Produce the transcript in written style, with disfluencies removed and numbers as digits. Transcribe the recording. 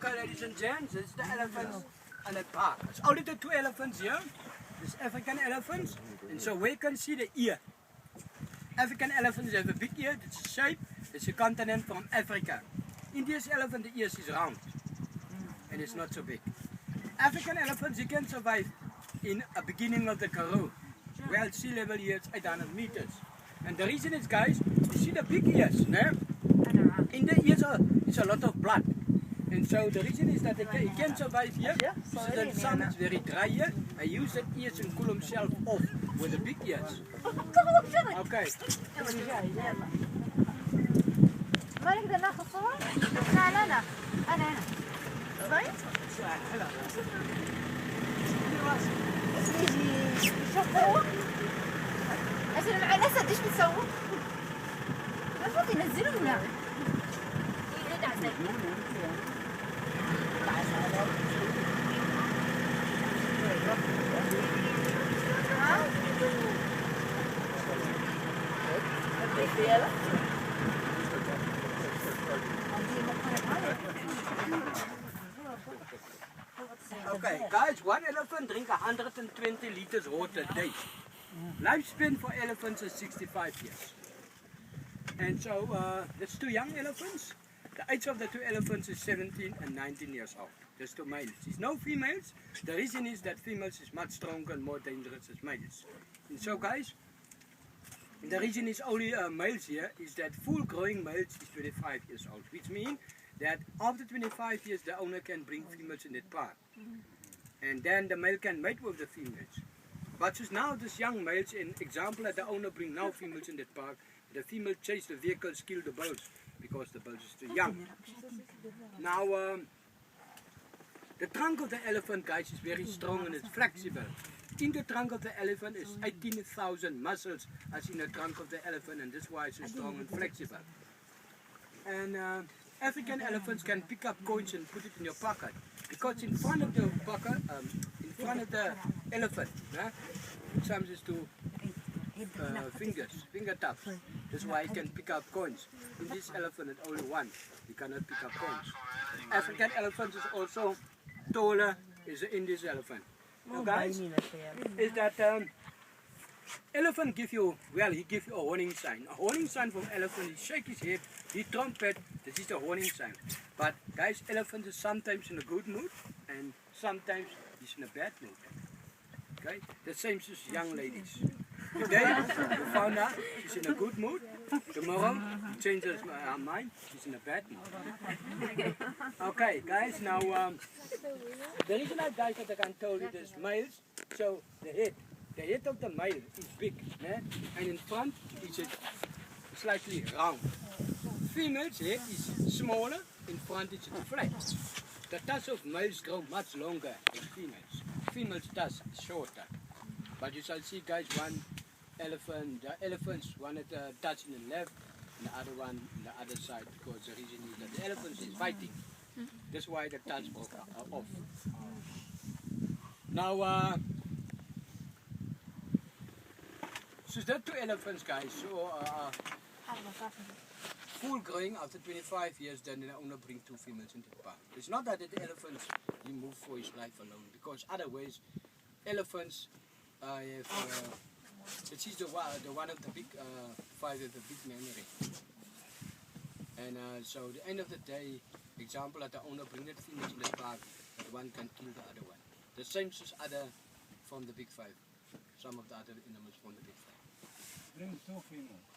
Okay, ladies and gents, this is the elephants and the park. It's only the two elephants here. There's African elephants, and so we can see the ear. African elephants have a big ear, it's a shape, it's a continent from Africa. India's elephant, the ears is round, and it's not so big. African elephants, you can survive in a beginning of the Karoo. Well, sea level here is 800 meters. And the reason is, guys, you see the big ears, no? In the ears is a lot of blood. And so the reason is that he can survive here. So the sun is very dry here. I use that ears and cool himself off with the big ears. Okay. ما نقدر ناخذ صور؟ لا لا لا أنا هنا. طيب؟ يجي يشوفوا. عشان مع الأسد إيش بتسووا؟ المفروض ينزلونا. Okay, guys, one elephant drink 120 liters water a day. Lifespan for elephants is 65 years. And so, that's two young elephants. The age of the two elephants is 17 and 19 years old. There's two males. There's no females. The reason is that females is much stronger and more dangerous as males. And so, guys, the reason is only males here is that full growing males is 25 years old, which means that after 25 years the owner can bring females in that park. And then the male can mate with the females. But since now this young males, in example that the owner bring now females in that park, the female chase the vehicles, kill the bulls because the bulls is too young. Now the trunk of the elephant, guys, is very strong and it's flexible. In the trunk of the elephant is 18,000 muscles as in the trunk of the elephant, and that's why it's so strong and flexible. And African elephants can pick up coins and put it in your pocket because in front of the pocket, in front of the elephant, it comes to finger taps. That's why he can pick up coins. In this elephant, it's only one. He cannot pick up coins. African elephant is also taller as the Indian elephant. Now, guys, is that elephant give you, well, he gives you a warning sign. A warning sign from elephant, he shake his head, he trumpet, this is a warning sign. But guys, elephant is sometimes in a good mood and sometimes he's in a bad mood. Okay, the same as young ladies. Today, you found out she's in a good mood. Tomorrow, she changes her mind, she's in a bad mood. Okay, guys, now, the reason guys that I can tell you this, males, so the head of the male is big, and in front is slightly round. Female's head is smaller, in front is flat. The tusk of males grow much longer than females. Females' tusk is shorter. But you shall see, guys, one elephant, the elephants, one at the tusk in the left and the other one on the other side, because the reason is that the elephant is fighting. That's why the tusk broke off. Now, so there are two elephants, guys. So, full growing after 25 years, then the owner bring two females into the park. It's not that the elephants he move for his life alone, because otherwise, elephants have. This is the one of the big five of the big memory. And so the end of the day, example that the owner bring that females in the park, that one can kill the other one. The same as other from the big five. Some of the other animals from the big five. Bring two females.